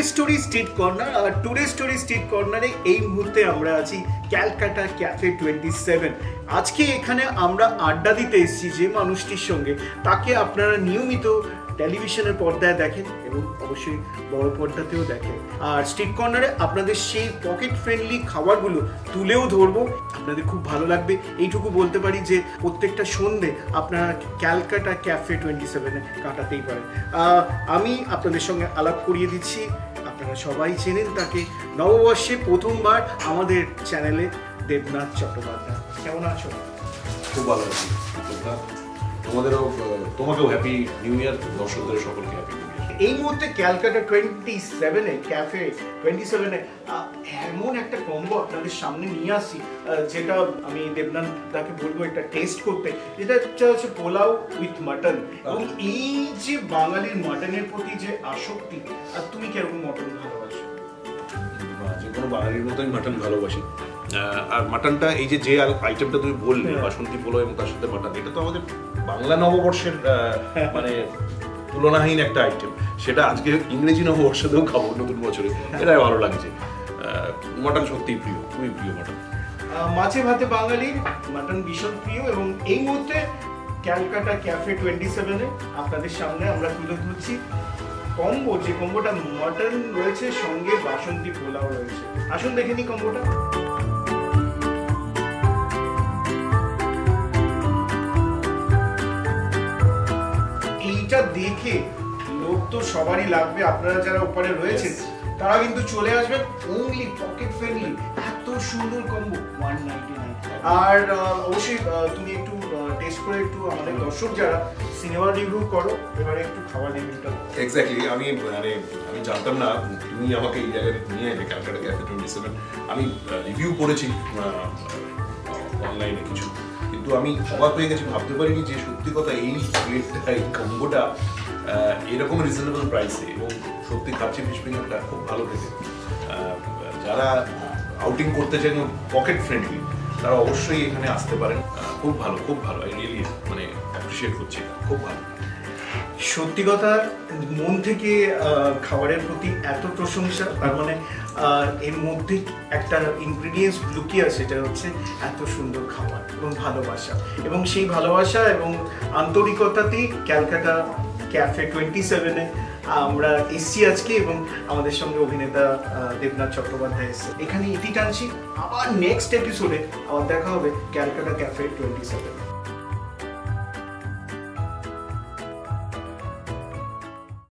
Today story street corner. আর today story street কর্নারে এই মুহূর্তে আমরা আছি ক্যালকাটা ক্যাফে 27। আজকে এখানে আমরা আড্ডা দিতে এসেছি যে মানুষটির সঙ্গে, তাকে আপনারা নিয়মিত টেলিভিশনের পর্দায় দেখেন এবং অবশ্যই বড় পর্দাতেও দেখেন। আর স্ট্রিট কর্নারে আপনাদের সেই পকেট ফ্রেন্ডলি খাবারগুলো তুলেও ধরবো, আপনাদের খুব ভালো লাগবে এইটুকু বলতে পারি যে প্রত্যেকটা সন্ধে আপনারা ক্যালকাটা ক্যাফে 27-এ কাটাতেই পারেন। আমি আপনাদের সঙ্গে আলাপ করিয়ে দিচ্ছি, আপনারা সবাই চেনেন তাকে, নববর্ষে প্রথমবার আমাদের চ্যানেলে দেবনাথ চট্টোপাধ্যায়। কেমন আছো? খুব ভালো আছি। তোমাকেও হ্যাপি নিউ ইয়ার, দর্শকদের সকলকে হ্যাপি নিউ ইয়ার। এই মুহূর্তে ক্যালকাটা 27-এ ক্যাফে 27-এ এমন একটা কম্বো আপনাদের সামনে নিয়ে আসি, যেটা আমি দেবনাথ দাকে বলবো একটা টেস্ট করতে। যেটা হচ্ছে পোলাও উইথ মাটন। এবং এই যে বাঙালির মাটনের প্রতি যে আসক্তি, আর তুমি কিরকম মাটন ভালোবাসো? যে কোনো বাঙালির মতোই মাটন ভালোবাসি। আর মাটনটা এই যে আইটেমটা তুমি বললে, বাসন্তী পোলাও এবং তার সাথে মাটন, এটা তো আমাদের বাংলা নববর্ষের মানে তুলনাহীন একটা আইটেম। সেটা আজকে ইংরেজি নববর্ষেও খাবো, নতুন বছরে, এটাই ভালো লাগছে। মাটন সত্যিই প্রিয়, খুবই প্রিয় মাটন। মাছে ভাতে বাঙালির মাটন ভীষণ প্রিয়। এবং এই মুহূর্তে ক্যালকাটা ক্যাফে 27-এ আপনাদের সামনে আমরা তুলে ধরছি কম্বো, যে কম্বোটা মাটন রয়েছে, সঙ্গে বাসন্তী পোলাও রয়েছে। আসুন দেখে নি কম্বোটা। এইটা দেখে লোক তো সবারই লাগবে। আপনারা যারা ওপারে রয়েছেন তারা কিন্তু চলে আসবেন। অনলি পকেট ফ্রেন্ডলি, এত সুন্দর কম্বো 199। আর অবশ্যই তুমি একটু টেস্ট করে একটু আমাদের দর্শক যারা সিনেমা রিভিউ করো, এবারে একটু খাবার রিভিউটা। এক্স্যাক্টলি, আমি জানতাম না তুমি আমাকে এই জায়গায় নিয়ে এলে ক্যালকাটা ক্যাফে 27। আমি রিভিউ করেছি অনলাইনে কিছু, কিন্তু আমি অবাক হয়ে গেছি, ভাবতে পারিনি যে সত্যি কথা এই প্লেটটা, এই কম্বোটা এরকম রিজনেবল প্রাইসে, এবং সত্যি কাচ্চি ফিশ ফিঙ্গারটা খুব ভালো খেতে। যারা আউটিং করতে চান পকেট ফ্রেন্ডলি, তারা অবশ্যই এখানে আসতে পারেন। খুব ভালো, খুব ভালো। আই রিয়েলি মানে অ্যাপ্রিশিয়েট করছি, খুব ভালো। সত্যি কথা, মন থেকে খাবারের প্রতি এত প্রশংসা, তার মানে এর মধ্যে একটা ইনগ্রিডিয়েন্টস লুকিয়ে আছে, সেটা হচ্ছে এত সুন্দর খাবার এবং ভালোবাসা। এবং সেই ভালোবাসা এবং আন্তরিকতাতেই ক্যালকাটা ক্যাফে 27-এ আমরা এসছি আজকে, এবং আমাদের সঙ্গে অভিনেতা দেবনাথ চট্টোপাধ্যায় এসছে। এখানে ইতি টানছি, আবার নেক্সট এপিসোডে আবার দেখা হবে ক্যালকাটা ক্যাফে 27।